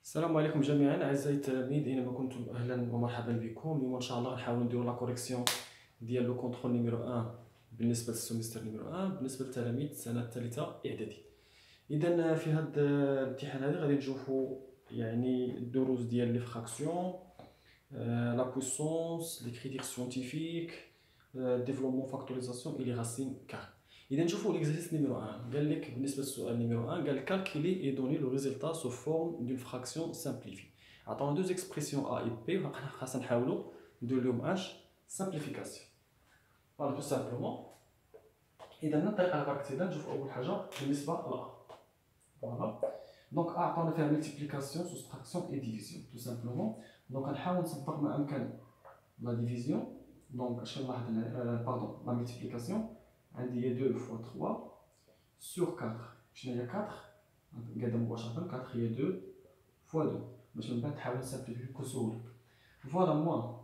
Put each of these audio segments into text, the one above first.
السلام عليكم جميعا اعزائي التلاميذ، اينما كنتم اهلا ومرحبا بكم. اليوم ان شاء الله نحاول نديرو لا كوريكسيون ديال لو كونترول نيميرو 1 بالنسبه للسيمستر نيميرو 1 بالنسبه للتلاميذ السنه الثالثه اعدادي. اذا في هذا الامتحان هذا غادي نشوفوا يعني الدروس ديال لي فراكسيون، لا بويسونس، لي كريتير سيونتيفيك، ديفلوبمون، فاكتوريزاسيون اي لي راسين كار. اذا نشوفوا ليكزارسيس نيميرو 1. قال لك بالنسبه للسؤال نيميرو 1، قال calculer et donner le résultat sous forme d'une fraction simplifiée. عطاونا دوز اكسبريسيون ا اي بي وحنا خاصنا نحاولوا ندير لهم اش سامبليفيكاسيون. فوالا تو سامبلومون. اذا من الطريقه اللي راك تبدا نشوف اول حاجه بالنسبه ل فوالا. دونك عطاونا فيها ملتيبليكاسيون سوستراكسيون اي ديفيزيون تو سامبلومون. دونك غنحاول نصدق ما امكن لا ديفيزيون. دونك اش نلاحظ هنا باردون لا ملتيبليكاسيون عندي هي 2 فوا 3 سور 4. شنو هي 4؟ قاعده مباشره 4 هي 2 فوا 2 باش من بعد تحاول نسامبليفي بكل سهوله. فوالا موان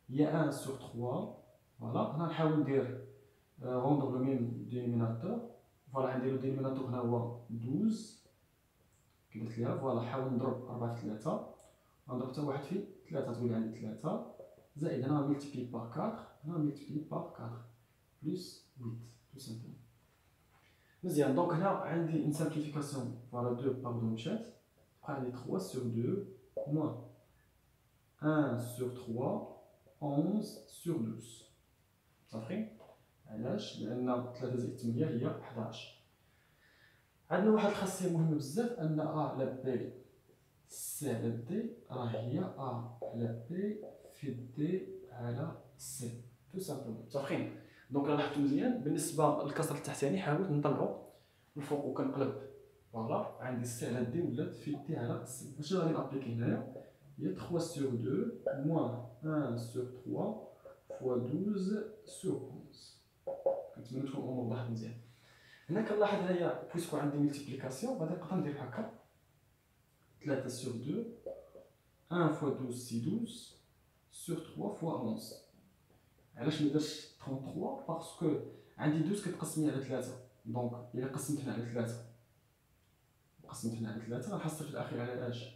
هي 1 سور 3. فوالا انا نحاول ندير روندر لو ميم دينوميناتور. فوالا عندي لو دينوميناتور هنا هو 12 كي درت ليها. فوالا حاول نضرب 4 في 3، نضرب حتى 1 في 3 تولي عندي 3 زائد هنا ملتيبلي بار 4 هنا ملتيبلي بار 4 بلس 8 تو سامبلومون. مزيان. دونك هنا عندي اون سامبليفيكاسيون. فوالا 2 باردون مشات بقى عندي 3 سور 2 موان 1 سور 3 11 سور 12 صافي. علاش؟ لان 3 زائد 8 هي 11. عندنا واحد الخاصيه مهمه بزاف، ان ا على بي سي على دي راه هي ا على بي في دي على سي تو سامبلومون. صافي. دونك لاحظتوا مزيان بالنسبه للكسر التحتاني حاولت نطلعو الفوق وكنقلب. فوالا عندي سي على دي ولات في دي على سي. واش غادي نابليكي هنايا؟ هي 3 سور 2 موان 1 سور 3 فوا 12 سور 11. كنتمنى تكون الامور واضحه مزيان. هنا كنلاحظ هنايا بويسكو عندي ملتيبليكاسيون غادي نقدر ندير هكا 3 سور 2 1 فوا 12 سي 12 سور 3 فوا 11. علاش ما درتش 33؟ باسكو عندي 12 كتقسم على 3. دونك الا قسمت هنا على 3 وقسمت هنا على 3 غنحصل في الاخير على اش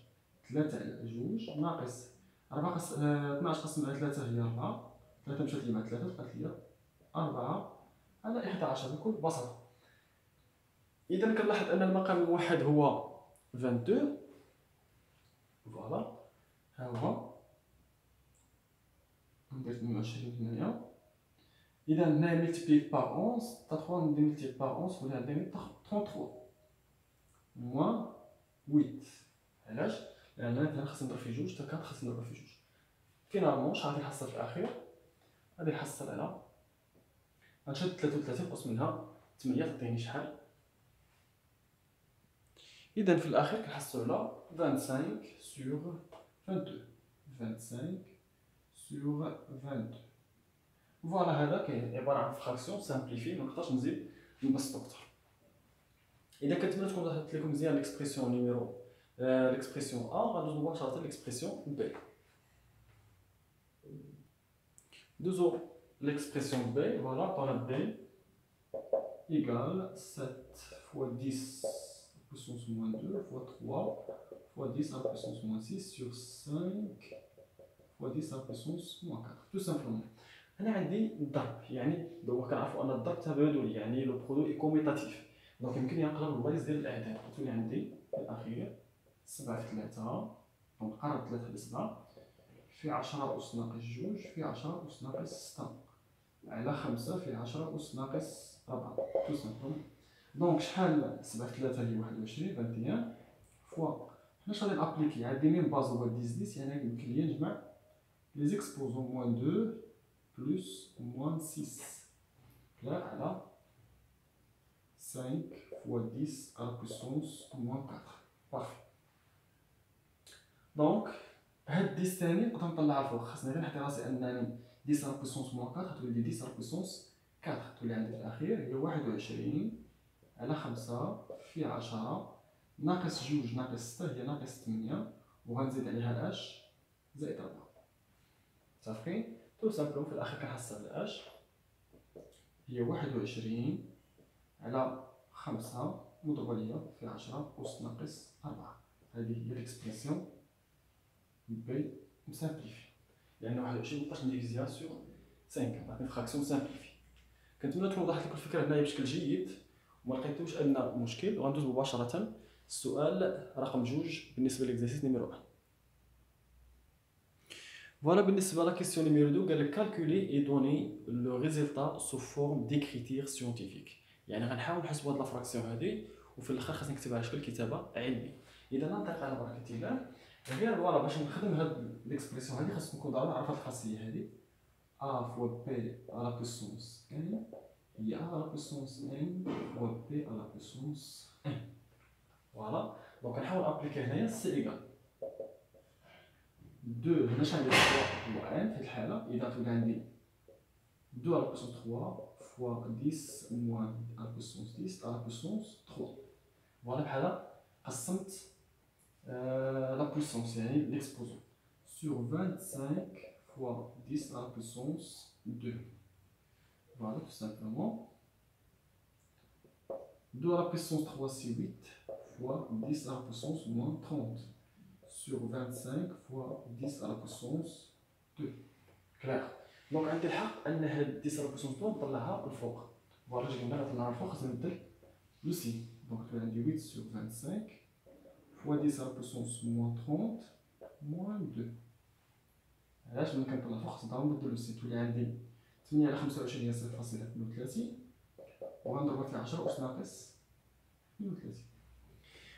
3 على 2 ناقص 4 12 قسم على 3 هي 4. 3 مشات لي مع 3 بقات لي 4 على 11 بكل بساطه. اذا كنلاحظ ان المقام الموحد هو 22. فوالا ها هو ندير 22 هنايا. اذا هنايا ملتيبلي بار 11 تا 3 ندير ملتيبلي بار 11 ولا عندي 33 موان 8. علاش؟ لان مثلا خاصني نضرب في جوج حتى 4 خاصني نضرب في جوج. فينالمون اش غادي نحصل في الاخير؟ غادي نحصل على غنشد 33 نقص منها 8 تعطيني شحال؟ اذا في الاخير كنحصلوا على 25 سور 22. 25 سور 22. فوالا هذا كاين عباره عن فراكسيون سامبليفي، ما نقدرش نزيد نبسطو اكثر. اذا كنتمنى تكون وضحت لكم مزيان ليكسبريسيون نيميرو ليكسبريسيون ا، غندوز مباشره ليكسبريسيون بي. دوزو ليكسبريسيون بي. فوالا عطانا بي égal 7 fois 10 à puissance moins 2 fois 3 fois 10 à puissance moins 6 sur 5 fois 10 à puissance moins 4 tout simplement. هنا عندي الضرب، يعني دابا كنعرفوا ان الضرب تبادلي، يعني لو برودوي اي كوميتاتيف. دونك يمكن ينقلب البلايص ديال الاعداد. تولي عندي في الاخير 7 في 3 دونك قرب 3 على 7 في 10 أس ناقص 2 في 10 أس ناقص 6 على 5 في 10 أس ناقص 4 تو سامبلومون. دونك شحال 7 في 3 هي 21 21 فوا حنا اش غادي نابليكي؟ عندي ميم باز هو 10 10 يعني يمكن ليا نجمع لي زيكسبوزون موان 2 بلس موان 6 لا على 5 فوا 10 على بويسونس موان 4. بارفي. دونك هاد 10 تاني نقدر نطلعها الفوق. خاصني غير نحط راسي انني 10 على بويسونس موان 4 تولي 10 على بويسونس 4 تولي عندي في الاخير هي 21 على 5 في 10 ناقص 2 ناقص 6 هي ناقص 8 وغنزيد عليها اش زائد 4. صافي. تو سامبلوم في الاخير كنحصل على اش هي 21 على 5 مضروبه ليا في 10 أس ناقص 4. هذه هي ليكسبرسيون بي مسامبليفي، لأن 21 مبقاش نديفيزيها سور 5 عطيني فراكسيون سامبليفي. كنتمنى تكون وضحت لكم الفكرة هنايا بشكل جيد وما لقيتوش أدنى مشكل، وغندوز مباشرة السؤال رقم 2 بالنسبة لإكزرسيس نيميرو 1. Voilà, بالنسبة لا كيسيون نيميرو 2 قال لك calculer et donner le résultat sous forme d'écriture scientifique. يعني غنحاول نحسبوا هاد لا فراكسيون هادي وفي الاخر خاصني نكتبها على شكل كتابه علمي. اذا ننطلق على بركه الله، غير فوالا باش نخدم هاد ليكسبرسيون هادي خاص نكون ضروري نعرف هاد الخاصيه هادي a فوا b à la puissance n هي a à la puissance n فوا b à la puissance n. فوالا دونك نحاول ابليكي هنايا سي ايكال 2 هنا شحال عندي 3 هو n في الحاله، اذا تولي عندي 2 à la puissance 3 fois 10 moins à la puissance 10 à la puissance 3. Voilà, بحال قسمت la puissance يعني l'exposant sur 25 fois 10 à la puissance 2. Voilà, tout simplement. 2 à la puissance 3 c'est 8 fois 10 à la puissance moins 30 sur 25 fois 10 à la puissance 2. Clair. دونك عندي الحق ان هاد 10 على بوسون 2 نطلعها للفوق. فوالا جي قلنا نطلعها للفوق خاصني نبدل لو سين. دونك تولي عندي 8 sur 25 fois 10 على بوسونس موان 30 موان 2. علاش ملي كنطلع الفوق خاصني نبدل لو سين. تولي عندي 8 على 25 هي 0.32 وغنضربها في 10 أس ناقص 32.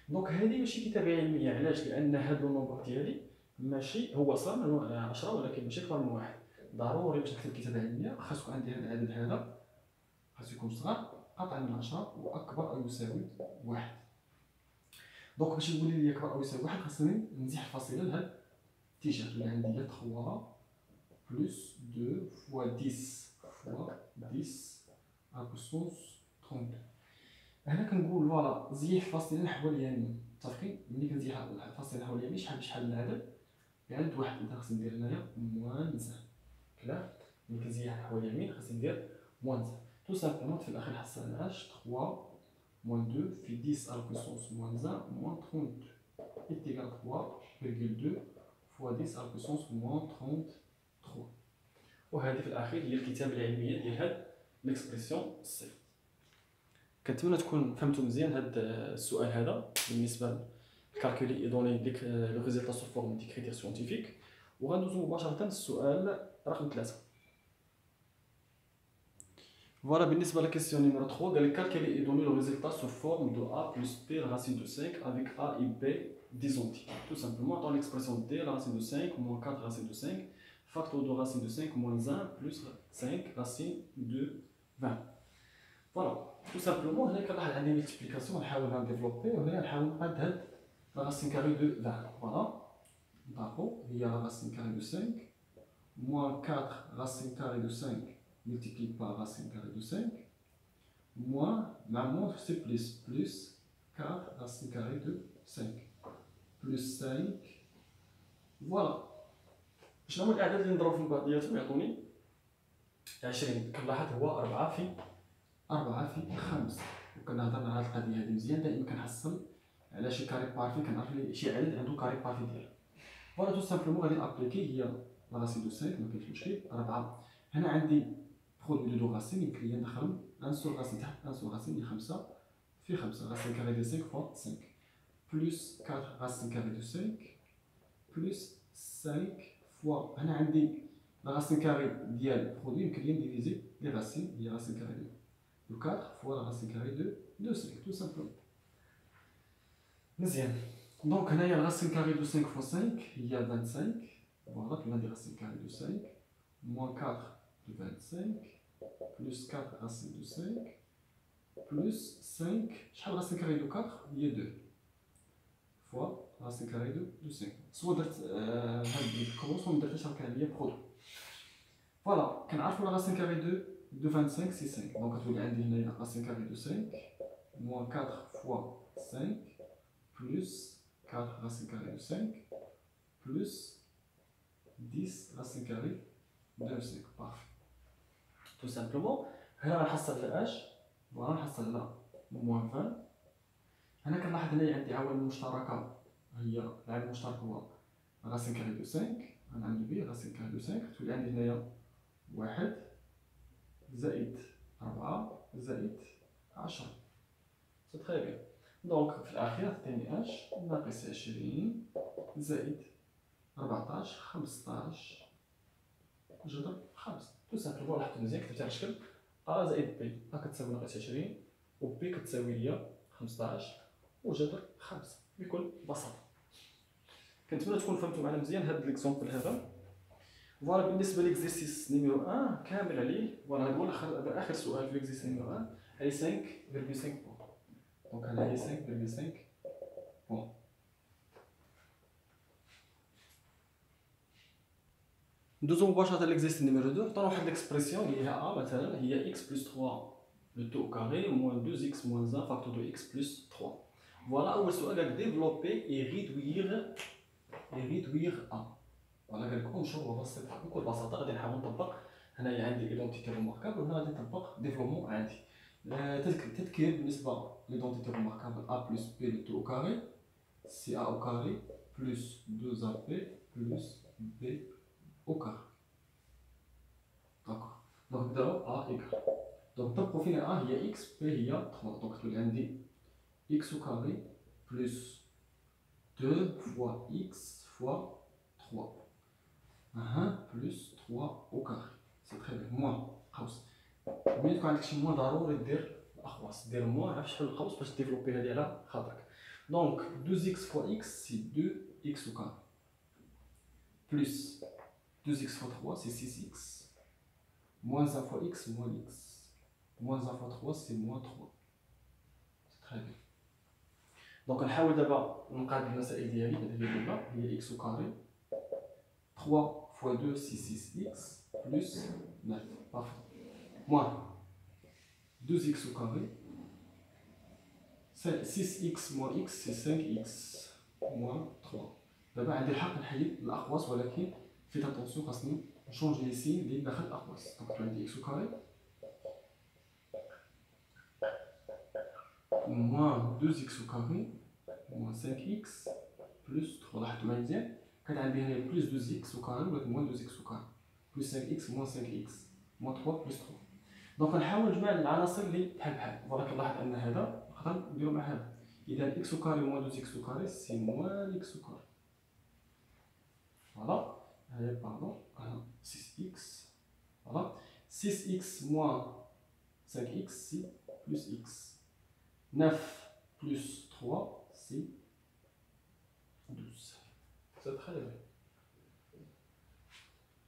دونك هادي ماشي كتابة علمية. علاش؟ لأن هاد لو نومبر ديالي ماشي هو صار من 10 ولكن ماشي أكبر من 1. ضروري باش نكتب كتابة علمية خاص يكون عندي هذا العدد هذا خاص يكون صغر قطعا من 10 واكبر او يساوي 1. دونك باش يولي لي اكبر او يساوي 1 خاصني نزيح الفاصله لهاد الاتجاه. اللي عندي هي 3 بلس 2 فوا 10 فوا 10 على بوسونس 32. هنا كنقول فوالا زيح الفاصله نحو اليمين. متفقين؟ ملي كنزيح الفاصله نحو اليمين شحال العدد؟ العدد 1. اذا خاصني ندير هنايا موان 9. كلا ملي كنزيح نحو اليمين خاصني ندير موان 9. تو سامبلومون في الاخر نحصل على اش 3 موان 2 في 10 على بوسونس موان 1 موان 32 إيكال 3.2 فوا 10 على بوسونس موان 33. وهذه في الاخير هي الكتابه العلميه ديال هاد ليكسبرسيون سي. كنتمنى تكون فهمتوا مزيان هاد السؤال هذا بالنسبه لكالكولي اي دوني لو ريزولتا سو فورم دي كريتير سيانتيفيك. وغندوزو مباشره للسؤال رقم 3. Voilà, بالنسبة للكيسيون نيميرو 3 قال لك calculer et donner le résultat sous forme de a plus b racine de 5 avec a et b disjonctés. Tout simplement, dans l'expression d la racine de 5 moins 4 racine de 5, facteur de racine de 5 moins 1 plus 5 racine de 20. Voilà, tout simplement, هنا كنلاحظ عندي ملتيبليكاسيون نحاول نديفلوبي وهنا نحاول نقاد هاد la racine carrée de 20. Voilà, d'accord, il y a la racine carrée de 5 moins 4 racine carrée de 5 multiplié par racine carrée de 5, moins, normalement c'est plus 4 racine carrée de 5, plus 5, voilà. شنو هو الأعداد اللي نضرب في بعضياتهم يعطوني 20. كنلاحظ هو 4 في 5. وكنا هضرنا على القضية هذه مزيان. دائما كنحصل على شي كاري بارفي كنعرف لي شي عدد عنده كاري بارفي ديالو. فوالا تو سامبلومون غادي نابليكي هي لا راسين دو 5 ما كاينش مشكل 4. هنا عندي برودوي دو راسين يمكن لي ندخل 1 سور راسين تحت 1 سور راسين هي 5 في 5 راسين كاري دو 5 فوا 5 بلس 4 راسين كاري دو 5 بلس 5 فوا هنا عندي لا راسين كاري ديال برودوي يمكن لي نديفيزي لي راسين هي راسين كاري دو 4 فوا لا راسين كاري دو 5 تو سامبلومون. مزيان. دونك هنايا لا راسين كاري دو 5 فوا 5 هي 25. فوالا كنا ندير راسين كاري دو 5 موان 4 de 25 plus 4 racine de 5 plus 5 شحال racine carrée de 4 هي 2 fois racine carrée de 5. سوا درت هاد الكروس وما درتش راه كان ليا برودوي. فوالا كنعرفو لا racine carrée de 25 سي 5. دونك تولي عندي هنايا racine carrée de 5 moins 4 fois 5 plus 4 racine carrée de 5 plus 10 racine carrée de 5. Parfait. Tout simplement هنا غنحصل على اش؟ فوالا نحصل على موان 20. هنا كنلاحظ هنايا عندي عوامل مشتركه هي العامل المشترك هو راسين كاري دو 5 غنعمل به راسين كاري دو 5 تولي عندي هنايا 1 زائد 4 زائد 10. سي تري بيان. دونك في الأخير عطيني اش ناقص 20 زائد 14 15 جذر 5. تو سامبلومون لاحظتوا مزيان كتبتها على شكل ا زائد بي، ا كتساوي ناقص 20 و بي كتساوي ليا 15 وجذر 5 بكل بساطة. كنتمنى تكونوا فهمتوا معنا مزيان هذا ليكزومبل هذا. فوالا بالنسبة ليكزيرسيس نيميرو 1 كامل عليه. فوالا هذا هو آخر سؤال في ليكزيرسيس نيميرو 1 عليه 5.5 بوان. دونك هنا هي 5.5 بوان. ندوزو مباشرة ليكزيرسيس نيميرو 2. عطانا واحد ليكسبرسيون اللي هي ا مثلا هي x بلس 3 لو تو كاري موان 2x موان 1 فاكتور دو x بلس 3. فوالا أول سؤال قالك ديفلوبي اي ريدوير ا. فوالا قالك انشر بسيطة بكل بساطة غادي نحاول نطبق. هنايا عندي ايدونتيتي روماركابل وهنا غادي نطبق ديفلوبمون عادي. تذكير بالنسبة ليدونتيتي روماركابل ا بلس بي لو تو كاري سي ا او كاري بلس 2 ا بي بلس بي au carré. D'accord. Donc نبداو a égal. Donc نطبقو فين a هي x b هي 3. Donc تولي عندي x au carré plus 2 fois x fois 3. 1 plus 3 au carré. C'est très bien. Moins قوس. ملي تكون عندك شي موان ضروري دير الأقواس. دير موان عرف شحال القوس باش ديفلوبي هادي على خاطرك. Donc 2x fois x c'est 2x au carré. Plus 2x fois 3 c'est 6x. Moins 1 fois x, moins x. Moins 1 fois 3 c'est moins 3. C'est très bien. Donc نحاول دابا نقاد المسائل ديالي. هذه هي الأولى هي x au carré. 3 fois 2 c'est 6x plus 9. Parfait. Moins 2x au carré. 6x moins x c'est 5x moins 3. دابا عندي الحق نحيد الأقواس ولكن faites attention خاصني نشونجي لي سين اللي داخل الأقواس. دونك عندي x au carré moins 2x au carré moins 5x plus 3. لاحظتوا معايا مزيان كان عندي هنا بلس 2x au carré ولكن moins 2x au carré plus 5x moins 5x moins 3 plus 3. دونك نحاول نجمع العناصر اللي بحال بحال. ولكن لاحظ أن هذا نقدر نديرو مع هذا. إذا x au carré moins 2x au carré c'est moins x au carré. Voilà. Pardon, 6x, voilà, 6x moins 5x c'est plus x, 9 plus 3 c'est 12. C'est très bien.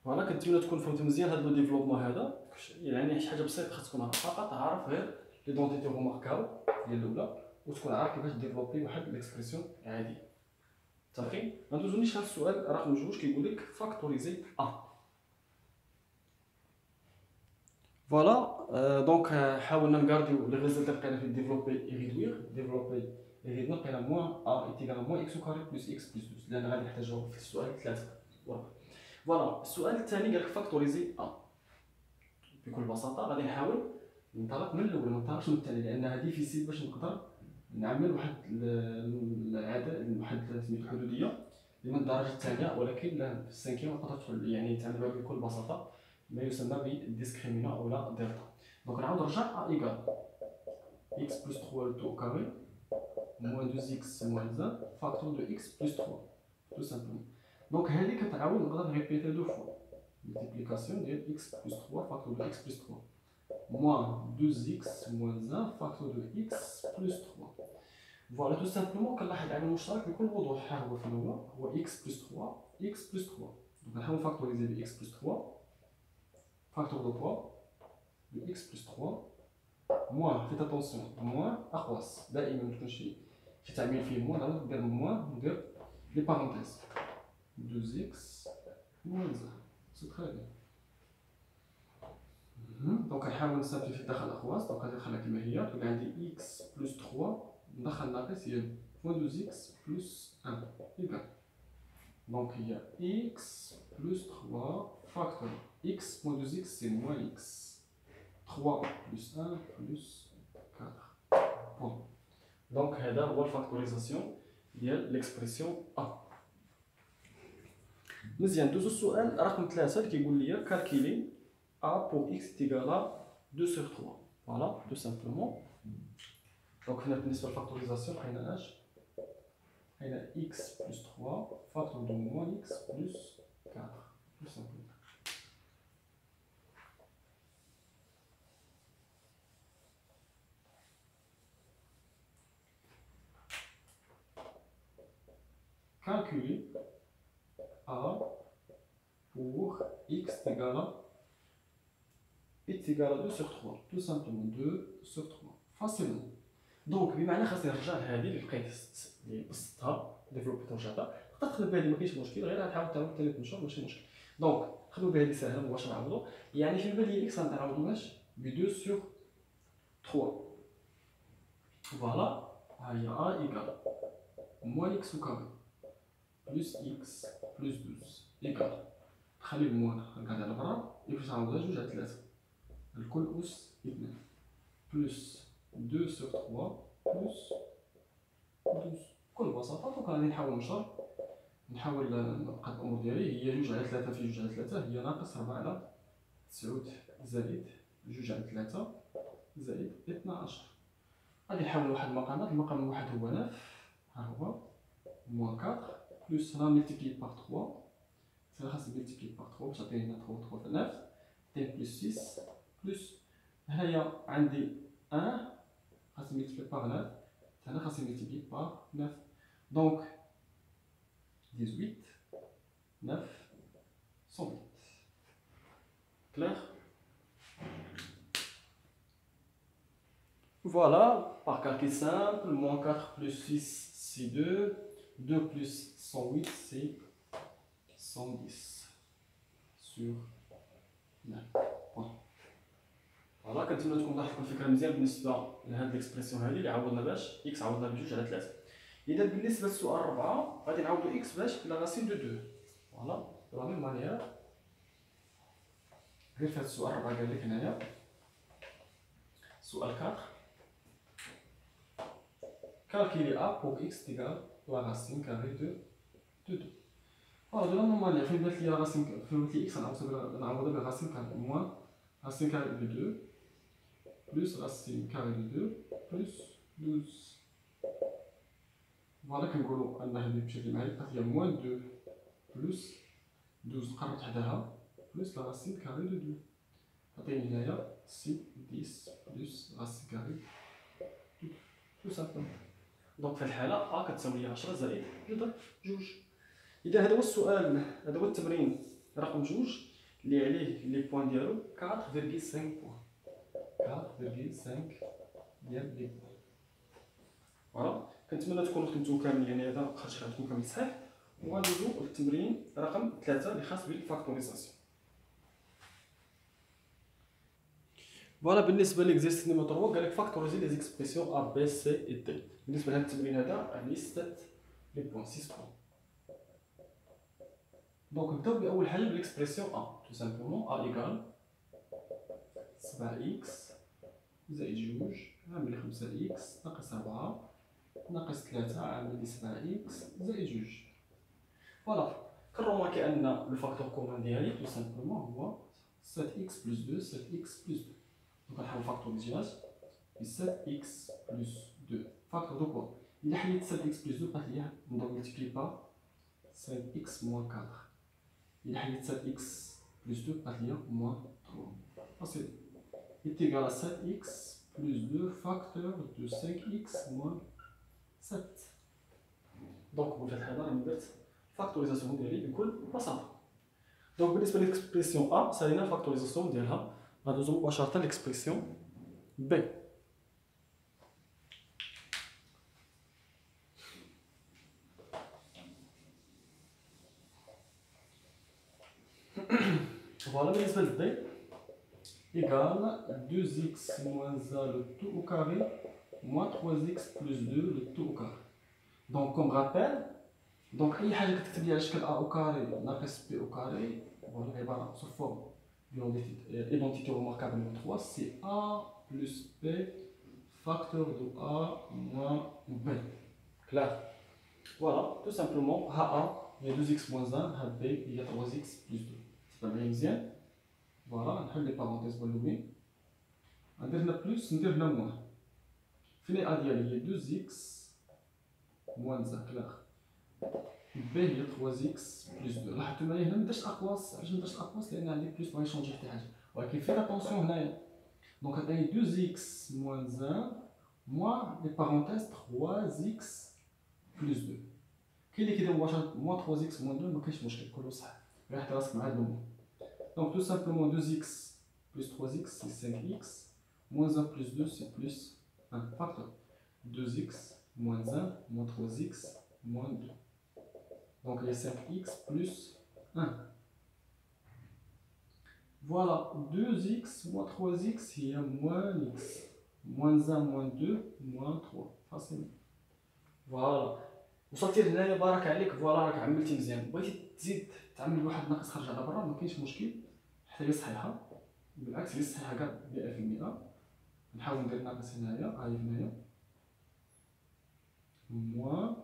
فوالا كنتمنى تكون فهمت مزيان هذا لو ديفلوبمون هذا. يعني شي حاجه بسيطه خاص تكون فقط تعرف غير ليدونتيتي روماركابل ديال الاولى وتكون عارف كيفاش ديفلوبي واحد ليكسبرسيون عاديه. متفقين؟ ما ندوزونيش هذا السؤال رقم 2 كيقول لك فاكتوريزي ا. فوالا دونك حاولنا نغارديو لي ريزولتا لقينا في ديفلوبي اي ريدوير لقينا موان ا ايتيغال موان اكس او كاري بلس اكس بلس 12 لان غادي نحتاجو في السؤال 3. فوالا السؤال الثاني قال لك فاكتوريزي ا. بكل بساطه غادي نحاول ننطلق من الاول ما ننطلقش من الثاني لانها ديفيسيل باش نقدر نعمل واحد العدد واحد سميتو الحدوديه اللي من الدرجه الثانيه ولكن لا في السانكيام نقدر يعني تعملوها بكل بساطه ما يسمى بالديسكريمينا او لا دلتا. دونك نعاود نرجع ا ايكال x بلس 3 لو تو كاري موان 2x موان 1 فاكتور دو x بلس 3 تو سامبلومون. دونك هذه كتعاود نقدر نريبيتي دو فوا ملتيبليكاسيون ديال x بلس 3 فاكتور دو x بلس 3 moins 2x moins 1 facteur de x plus 3. Voilà tout simplement كنلاحظ عامل مشترك بكل وضوح. ها هو في الأولى هو x plus 3 x plus 3. دونك نحاول نفاكتوريزي ب x plus 3 facteur de quoi de x plus 3 moins faites attention moins أقواس دائما ما يكونش شي تعميل فيه موان دابا ندير موان ندير لي بارونتيز 2x moins 1. سي تري بيان. دونك نحاول نسامبليفي داخل الاقواس. دونك غادي نخليها كما هي تولي عندي x بلس 3 ندخل ناقص هي موان 2x بلس 1 ايكال. دونك هي x بلس 3 فاكتور x موان 2x سي موان x 3 بلس 1 بلس 4 بوان. دونك هذا هو الفاكتوريزاسيون ديال ليكسبرسيون ا. مزيان دوزو السؤال رقم 3 اللي كيقول لي كالكيلي ا بور اكس ايكالا 2 sur 3. فوالا تو سامبلومون. دونك هنا بالنسبه للفاكتوريزاسيون لقينا اش؟ لقينا اكس بلس 3 فاكتور دو موان اكس بلس 4 تو سامبلومون. Calculer A pour x égale à 2 sur 3. Tout simplement 2 sur 3. Facilement. Donc, بمعنى خاصني نرجع لهذه اللي لقيت اللي بسطتها ديفلوبيتها ورجعتها. نقدر نخدم بها ما كاينش مشكل، غير غنحاول تعاود ثاني تنشر ماشي مشكل. دونك نخدمو بها اللي ساهله مباشره نعوضو. يعني في بالي اكس غنعوضو باش ب 2 sur 3. فوالا ها هي A égale moins x au carré plus x plus 12 égal. خلي الموان نقعد على برا يفوت نعوضها 2 على 3 الكل أس 2 بلس 2 sur 3 بلس 12 بكل بساطة. دونك غادي نحاول نحاول نبقى الأمور ديالي هي 2 على 3 في 2 على 3 هي ناقص 4 على 9 زائد 2 على 3 زائد 12. غادي نحاول واحد المقامات. المقام الواحد هو 9 ها هو موان 4 plus là multiplié par 3, c'est là c'est multiplié par 3, ça fait 3, 3 fait 9, 10 plus 6, plus, là il y a عندي 1, c'est multiplié par 9, là c'est multiplié par 9, donc 18, 9, 108. Clair? Voilà, par calcul simple, moins 4 plus 6, c'est 2, 2 plus 108 c'est 110 sur 9. فوالا كنتمنى تكون ضحكتكم الفكره مزيان بالنسبه لهاد ليكسبرسيون هادي اللي عوضنا باش اكس عوضنا ب2 على 3. اذا بالنسبه للسؤال 4 غادي نعوضو اكس باش لا راسين دو 2. فوالا دو لا ميم مانيير غير في هاد السؤال 4 قال لك هنايا سؤال 4 calculer a pour x égale la racine carrée de 2. Alors, de la même manière, فين بانت لي راسين فين بانت لي x نعوضها بالراسين كاري موان راسين كاري دو 2 بلس راسين كاري دو 2 بلس 12. فوالا كنقولو ان هذه بشكل معي بقات لي موان 2 بلس 12 قربت حداها بلس لا راسين كاري دو 2 عطيني هنايا 6 10 بلس راسين كاري تو سامبلومون. دونك في الحاله ا كتساوي 10 زائد نضرب 2. اذا هذا هو السؤال، هذا هو التمرين رقم 2 اللي عليه لي بوين ديالو 4.5 بوين. 4.5 ديال لي بوين. فوالا كنتمنى تكونوا خدمتو كامل، يعني هذا خرج عندكم كامل صحيح. وغندوزو للتمرين رقم 3 اللي خاص بالفاكتوريزاسيون. فوالا بالنسبه ليكزيرسيس نيميرو 3 قال لك فاكتوريزي لي زيكسبرسيون ا بي سي اي دي. بالنسبه لهذا التمرين هذا عليه 6 لي بوين 6 بوين. دونك نبداو باول حاجه بالاكسبرسيون ا تو سامبلومون ا ايكال 7 اكس زائد 2 عامل 5 اكس ناقص 4 ناقص 3 عامل 7 اكس زائد 2. فوالا كنروماركي ان لو فاكتور كومون ديالي تو سامبلومون هو 7 اكس بلس 2 7 اكس بلس 2. دونك غنحاول فاكتوريزياج ب 7 اكس بلس 2 فاكتور دو كوا. إلا حليت 7 اكس بلس 2 بقات لي نضرب ملتيبلي بار 5 اكس موان 4. إلا حليت 7 اكس بلس 2 بقات لي موان 3. فاصل est égal à 7x plus 2 facteur de 5x moins 7. دونك بهذه الحاله راه بدات فاكتوريزاسيون ديالي بكل بساطه. دونك بالنسبه للاكسبرسيون ا سالينا الفاكتوريزاسيون ديالها، غندوزو مباشره للاكسبرسيون بي. فوالا بالنسبه للدي égale 2x moins a le tout au carré moins 3x plus 2 le tout au carré. Donc comme rappel, donc اي حاجه كتكتب لي على شكل a au carré ناقص b au carré voilà عباره sous forme d'une identité remarquable numéro 3 c'est a plus b facteur de a moins b. Clair. Voilà, tout simplement, A il y a 2x moins 1, B il y a 3x plus 2. C'est pas bien. Voilà, نحل les parenthèses باللوين. ندير plus, ندير moins. فين A ديالي هي 2x moins 1 كلاخ. B هي 3x plus 2. لاحظتوا معايا هنا مدرتش اقواس، علاش مدرتش اقواس؟ لان عندي بلوس ما يشونجي حتى حاجه، ولكن فين اتونسيون هنايا. دونك عطاني 2x moins 1 moins les parenthèses 3x plus 2. كاين اللي كيدير مباشره moins 3x moins 2 ما كاينش مشكل، كله صح. غير حتى راسك مع هاد النمو. Donc tout simplement 2x plus 3x c'est 5x, moins 1 plus 2 c'est plus 1 facteur. 2x moins 1 moins 3x moins 2. Donc il y a 5x plus 1. Voilà, 2x moins 3x il y a moins x. Moins 1 moins 2 moins 3. Facilement. Voilà. وصلتي لهنايا بارك عليك. فوالا راك عملتي مزيان. بغيتي تزيد تعمل واحد ناقص خارج على برا ما كاينش مشكل، حتى هي صحيحه، بالعكس هي صحيحه كاع 100%. نحاول ندير ناقص هنايا، هاي هنايا موان،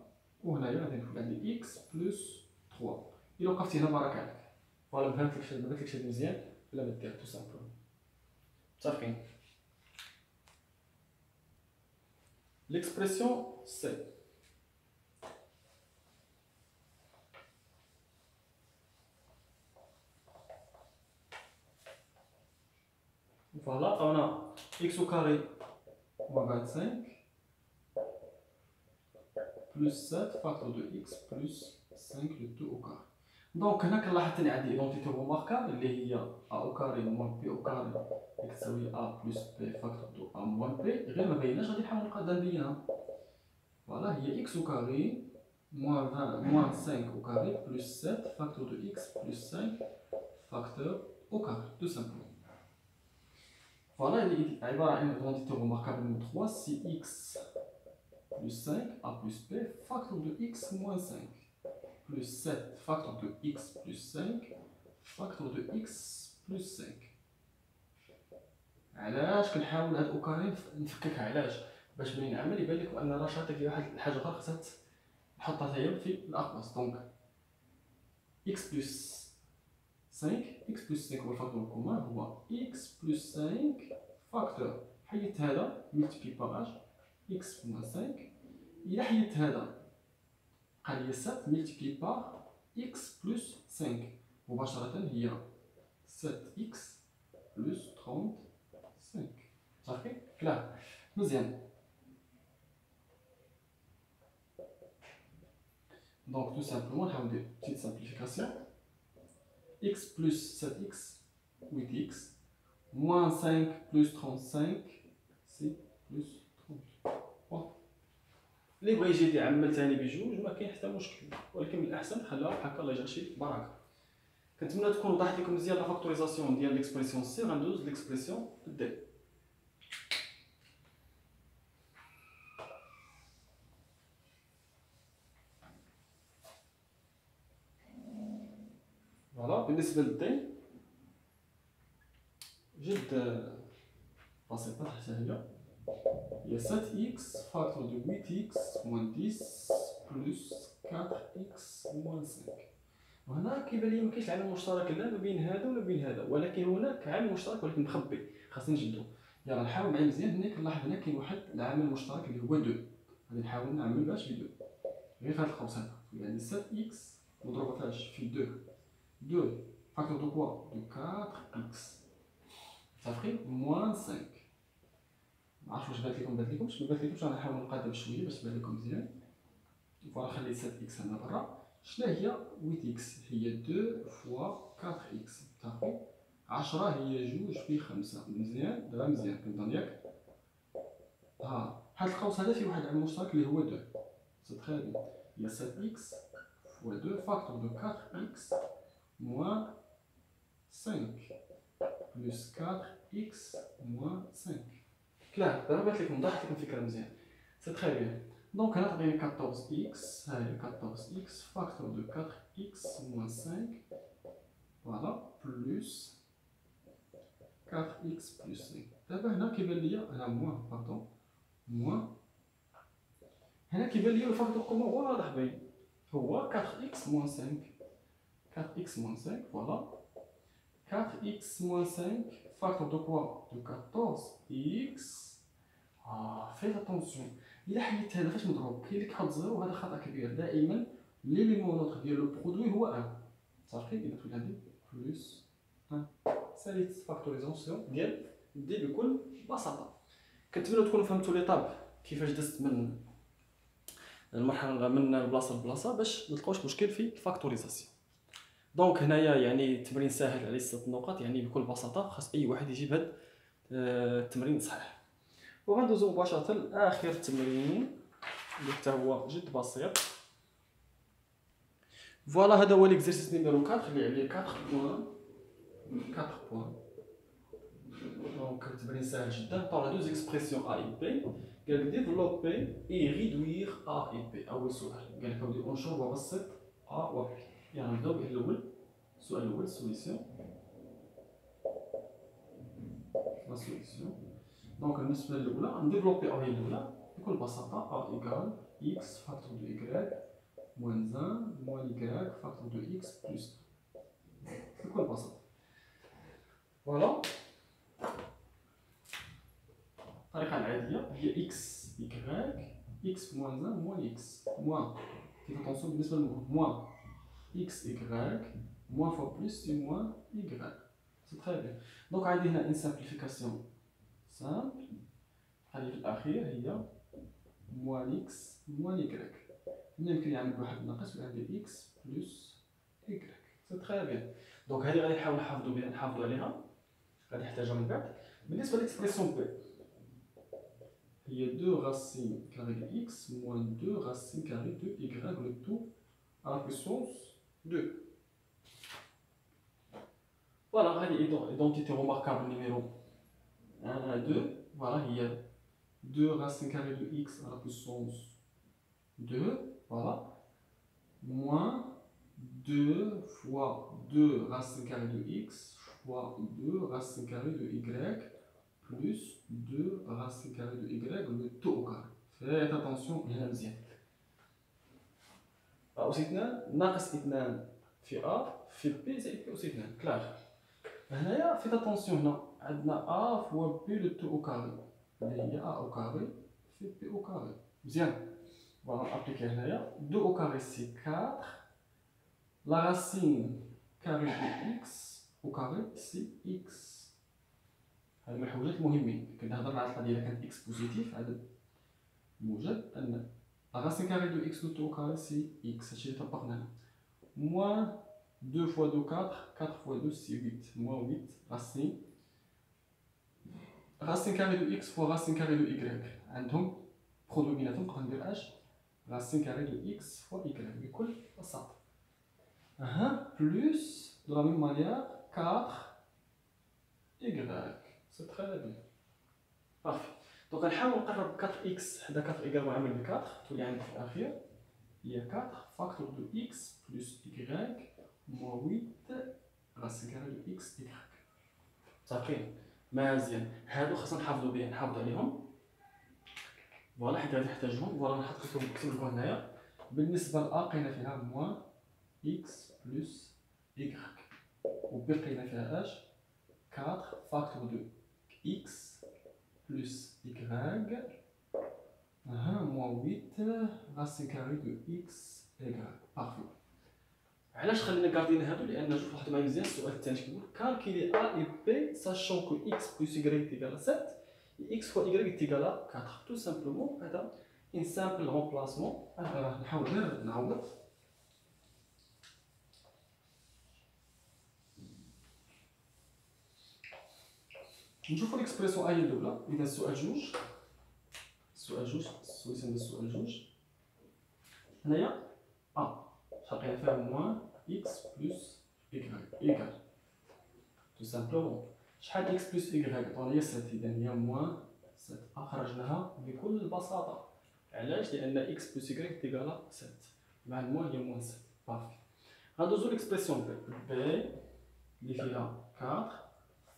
وهنايا غادي نكتب عندي اكس بلس 3. الا وقفتي هنا بارك عليك. فوالا بغيتلكش هاد مزيان بلا ما دير تو سامبلومون. متفقين؟ l'expression C. Voilà, on a x au carré moins 25 plus 7 facteur de x plus 5 le 2 au carré. Donc هنا كنلاحظ ثاني عندي ايدونتيتي روماركابل اللي هي a au carré moins b au carré كتساوي a plus b facteur de a moins b. غير ما بيناش غادي نحاول نقدر نبينها. فوالا هي x au carré moins 20 moins 5 au carré plus 7 facteur de x plus 5 facteur au carré, tout simplement. Voilà, il va y avoir une identité remarquable numéro 3, si x plus 5, a plus b, facteur de x moins 5, plus 7, facteur de x plus 5, facteur de x plus 5. علاش كنحاول هاد الاوكارين نفككها؟ علاش؟ باش ملي نعمل يبان لكم ان راه شاطك فيه واحد الحاجه اخرى خاصها نحطها حتى هي في الاقواس. دونك x plus 5 x plus 5 هو الفاكتور الكومان هو x plus 5 فاكتور. حيدت هذا ملتبلي باغ x moins 5. إلا حيدت هذا بقى لي 7 ملتبلي باغ x plus 5 مباشرة هي 7x plus 35. صافي؟ كلار مزيان. دونك تو سامبلومون نحاول ندير بتيت سامبليفيكاسيون. x plus 7x 8x moins 5 plus 35 c'est plus 38. اللي بغى يجي يعمل ثاني بجوج ما كاين حتى مشكل، ولكن من الاحسن خلاها هكا الله يجعل شي بركه. كنتمنى تكون وضحت لكم مزيان لا فاكتوريزاسيون ديال ليكسبرسيون سي. غندوز ليكسبرسيون دي. فوالا بالنسبه للدي جد بسيطه حتى هي 7x facteur de 8x moins 10 plus 4x moins 5. وهنا كيبان لي مكاينش عامل مشترك لا ما بين هذا ولا بين هذا، ولكن هناك عامل مشترك ولكن مخبي خاصني نجبدو. يلا نحاول معايا مزيان. هنا كنلاحظ هنا كاين واحد العامل المشترك اللي هو 2. غادي نحاول نعمل باش في 2 غير في هذا القوس هذا. يعني 7x مضروبه فاش في 2 facteur de quoi de 4x صافي moins 5. معرفتش واش بانت لكمش ما بانت لكمش. انا نحاول نقادم شويه باش تبان لكم مزيان. فوالا خلي 7x هنا برا. شنو هي 8x؟ هي 2 فوا 4x صافي. 10 هي 2 في 5. مزيان دابا مزيان كنظن ياك. ها هاد القوس هذا فيه واحد العامل مشترك اللي هو 2. سي تري بيان. هي 7x فوا 2 فاكتور دو 4x moins 5 plus 4x moins 5. كلار دابا بانت لكم وضحت لكم الفكره مزيان. سي تري بيان. دونك هنا تعطيني 14x. هاهي 14x فاكتور دو 4x moins 5 فوالا بلس 4x بلس 5. دابا هنا كيبان ليا هنا موان باردون موان هنا كيبان لي الفاكتور كومون واضح باين، هو 4x moins 5. 4x moins 5 voilà. 4x moins 5 facteur de quoi? De 14x. faites attention. إلا حليت هذا فاش مضروب كاين اللي كيحط زيرو وهذا خطأ كبير. دائما ليليمون ديال لو برودوي هو 1 صافي. إذا تولي عندي بلس 1. ساليت فاكتوريزاسيون دي بكل بساطة. كنتمنى تكونوا فهمتوا ليطاب كيفاش دزت من المرحله من البلاصه لبلاصه باش ما تلقاوش مشكل في الفاكتوريزاسيون. دونك هنايا يعني تمرين ساهل على 6 نقط، يعني بكل بساطه خاص اي واحد يجيب هذا التمرين صحيح. وغندوزو مباشره لاخر تمرين اللي حتى هو جد بسيط. فوالا هذا هو ليكزيرسيس نيميرو 4 اللي عليه 4 بوان. دونك تمرين ساهل جدا. طلع دوز اكسبرسيون ا اي بي. قال لك ديفلوبي اي ريدوير ا اي بي. اول سؤال قال لك اودي انشر وبسط ا و بي. يعني نبداو بالاول. السؤال الاول سوليسيون. لا سوليسيون. دونك بالنسبه للاولى نديفلوبي ا هي الاولى بكل بساطه ا ايكال اكس فاكتور دو ايكغيك موان 1 موان ايكغيك فاكتور دو اكس بلس بكل بساطه. فوالا الطريقه العاديه هي اكس ايكغيك اكس موان 1 موان اكس موان كيف اتونسيون بالنسبه للموان موان اكس ايكغيك موان فوا بلس سي موان ايكغيك. سي تري بيان. دونك عندي هنا ان سامبليفيكاسيون سامبل. هذه في الاخير هي موان اكس موان ايكغيك. هنا يمكن يعمل واحد ناقص وعندي اكس بلس ايكغيك. سي تري بيان. دونك هذه غادي نحاول نحافظوا عليها، غادي نحتاجها من بعد. بالنسبه للاكسبرسيون بي هي 2 racine carrée de x moins 2 racine carrée de y, le tout à la puissance 2. Voilà, l'identité remarquable numéro 1 à 2. Voilà, il y a 2 racines carrées de x à la puissance 2. Voilà. Moins 2 fois 2 racines carrées de x fois 2 racines carrées de y plus 2 racines carrées de y, le tout au carré. Faites attention هنا مزيان. أ أس 2 ناقص 2 في أ في بي زائد بي أس 2 كلاغ. هنايا فيت اتونسيون هنا عندنا أ فوا بي لو تو أو كاري اللي هي أ أو كاري في بي أو كاري. مزيان. فوالا أبليكي هنايا 2 أو كاري سي 4. لا راسين كاري دو إكس أو كاري سي إكس. هذا من الحوايج المهمين. كنهضر على القضيه الا كانت اكس بوزيتيف عدد موجب ان لا راسين كاري دو اكس دو تو كاري سي اكس. هادشي اللي طبقنا هنا. موان 2 فوا 2 4 4 فوا 2 سي 8 موان 8 راسين كاري دو اكس فوا راسين كاري دو ايكغيك عندهم برودوي بيناتهم نقدر ندير اش راسين كاري دو اكس فوا ايكغيك بكل بساطه. بلوس دو لا ميم مانيير 4 ايكغيك. سي تري بيان. بارفي. دونك غنحاول نقرب 4x حدا 4 ايكال وعامل ب 4 تولي عندي في الاخير هي 4 فاكتور دو x بلس y موان 8 راسين كاري دو x y. صافي مزيان. هادو خاصنا نحافظوا بهم نحافظوا عليهم. فوالا حيت غادي نحتاجهم. فوالا نكتب لكم هنايا بالنسبه ل a لقينا فيها موان x بلس y و b لقينا فيها اش 4 فاكتور دو x plus y, moins 8 racine carrée de x y. Parfait. علاش خلينا كاردين هادو؟ لان شوف واحد معايا مزيان. السؤال الثاني كيقول كالكيلي ا اي بي ساشون كو x plus y égale 7 x fois y égale 4. tout simplement هذا ان سامبل رومبلاسمون. نحاول غير نعوض. نشوفوا ليكسبريسيون اي الاولى. اذا السؤال جوج السوليسيون ديال السؤال جوج هنايا لقينا فيها موان اكس بلس ايكال تو سامبلومون. شحال اكس بلس ايكغيك؟ طون هي 7. اذا هي موان 7. خرجناها بكل بساطه. علاش؟ لان اكس بلس ايكغيك تيكالا 7 مع الموان هي موان 7. بارفي. غندوزو ليكسبرسيون بي اللي فيها 4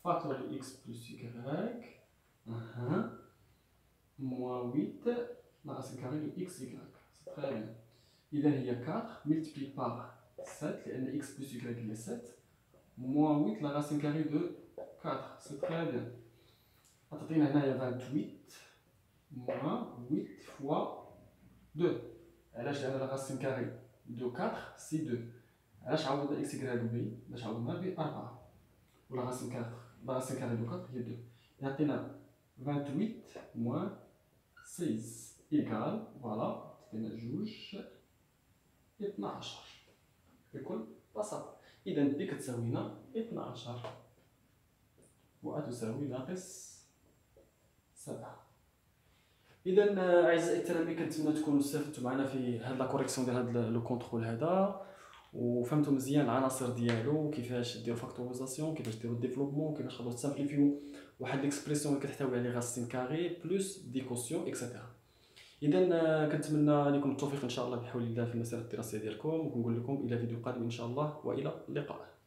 فاكتور دو اكس بلس ايكغيك موان 8 la racine carrée de xy. C'est très bien. إذا هي 4 multiplié par 7 لأن x plus y هي 7 moins 8 la racine carrée de 4. C'est très bien. غتعطينا هنايا 28 moins 8 fois 2. علاش؟ لأن la racine carrée de 4 c'est 2. علاش عوضنا x y b؟ باش عوضنا ب 4. و la racine 4 la racine carrée de 4 هي 2. يعطينا 28 moins 16 égale voilà تعطينا جوج 12 بكل بساطة. إذا ب كتساوينا 12 و تساوي ناقص 7. إذا أعزائي التلاميذ كنتمنى تكونوا استفدتوا معنا في هاد لا كوريكسيون ديال هاد لو كونترول هذا وفهمتوا مزيان العناصر ديالو، كيفاش ديروا فاكتوريزاسيون، كيفاش ديروا ديفلوبمون، كيفاش تقدروا تسامبليفيو واحد ليكسبريسيون اللي كتحتوي على راسين كاري بلس دي كوسيون اكسيتيرا. اذا كنتمنى لكم التوفيق ان شاء الله بحول الله في المسيره الدراسيه ديالكم، وكنقول لكم الى فيديو قادم ان شاء الله والى اللقاء.